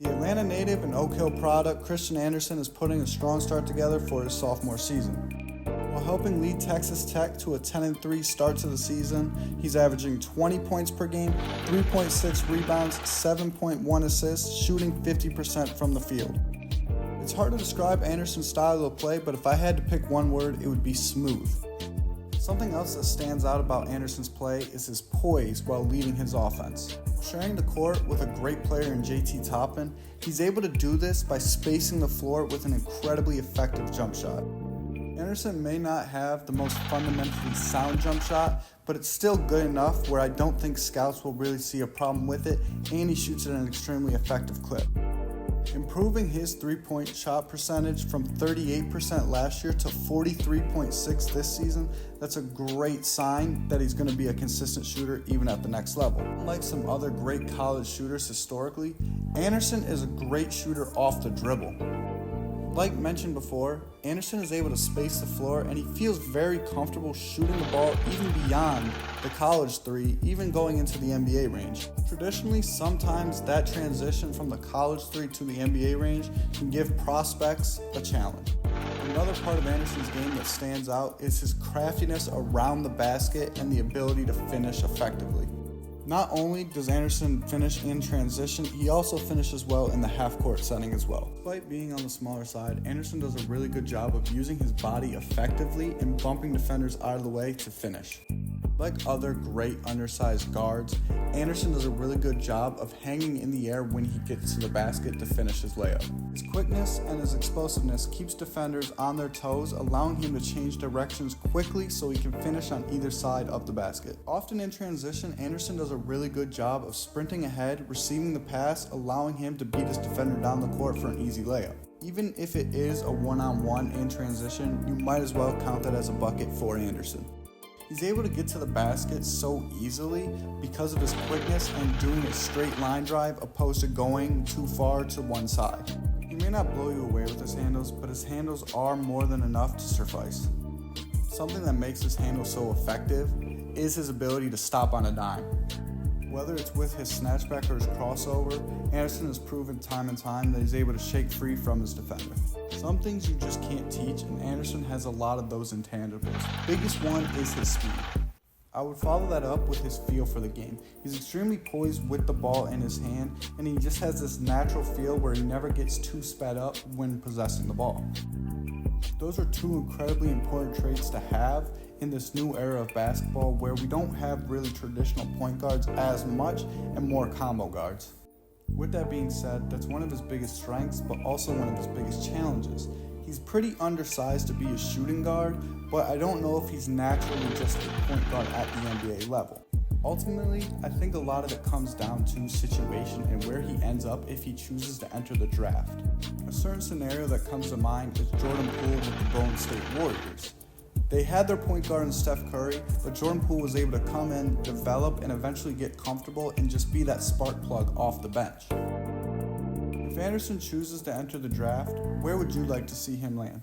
The Atlanta native and Oak Hill product, Christian Anderson is putting a strong start together for his sophomore season. While helping lead Texas Tech to a 10-3 start to the season, he's averaging 20 points per game, 3.6 rebounds, 7.1 assists, shooting 50% from the field. It's hard to describe Anderson's style of play, but if I had to pick one word, it would be smooth. Something else that stands out about Anderson's play is his poise while leading his offense. Sharing the court with a great player in JT Toppin, he's able to do this by spacing the floor with an incredibly effective jump shot. Anderson may not have the most fundamentally sound jump shot, but it's still good enough where I don't think scouts will really see a problem with it, and he shoots at an extremely effective clip. Improving his three-point shot percentage from 38% last year to 43.6% this season, that's a great sign that he's going to be a consistent shooter even at the next level. Unlike some other great college shooters historically, Anderson is a great shooter off the dribble. Like mentioned before, Anderson is able to space the floor and he feels very comfortable shooting the ball even beyond the college three, even going into the NBA range. Traditionally, sometimes that transition from the college three to the NBA range can give prospects a challenge. Another part of Anderson's game that stands out is his craftiness around the basket and the ability to finish effectively. Not only does Anderson finish in transition, he also finishes well in the half-court setting as well. Despite being on the smaller side, Anderson does a really good job of using his body effectively and bumping defenders out of the way to finish. Like other great undersized guards, Anderson does a really good job of hanging in the air when he gets to the basket to finish his layup. His quickness and his explosiveness keeps defenders on their toes, allowing him to change directions quickly so he can finish on either side of the basket. Often in transition, Anderson does a really good job of sprinting ahead, receiving the pass, allowing him to beat his defender down the court for an easy layup. Even if it is a one-on-one in transition, you might as well count that as a bucket for Anderson. He's able to get to the basket so easily because of his quickness and doing a straight line drive opposed to going too far to one side. He may not blow you away with his handles, but his handles are more than enough to suffice. Something that makes his handle so effective is his ability to stop on a dime. Whether it's with his snatchback or his crossover, Anderson has proven time and time that he's able to shake free from his defender. Some things you just can't teach, and Anderson has a lot of those intangibles. Biggest one is his speed. I would follow that up with his feel for the game. He's extremely poised with the ball in his hand, and he just has this natural feel where he never gets too sped up when possessing the ball. Those are two incredibly important traits to have in this new era of basketball where we don't have really traditional point guards as much and more combo guards. With that being said, that's one of his biggest strengths, but also one of his biggest challenges. He's pretty undersized to be a shooting guard, but I don't know if he's naturally just a point guard at the NBA level. Ultimately, I think a lot of it comes down to situation and where he ends up if he chooses to enter the draft. A certain scenario that comes to mind is Jordan Poole with the Golden State Warriors. They had their point guard in Steph Curry, but Jordan Poole was able to come in, develop, and eventually get comfortable and just be that spark plug off the bench. If Anderson chooses to enter the draft, where would you like to see him land?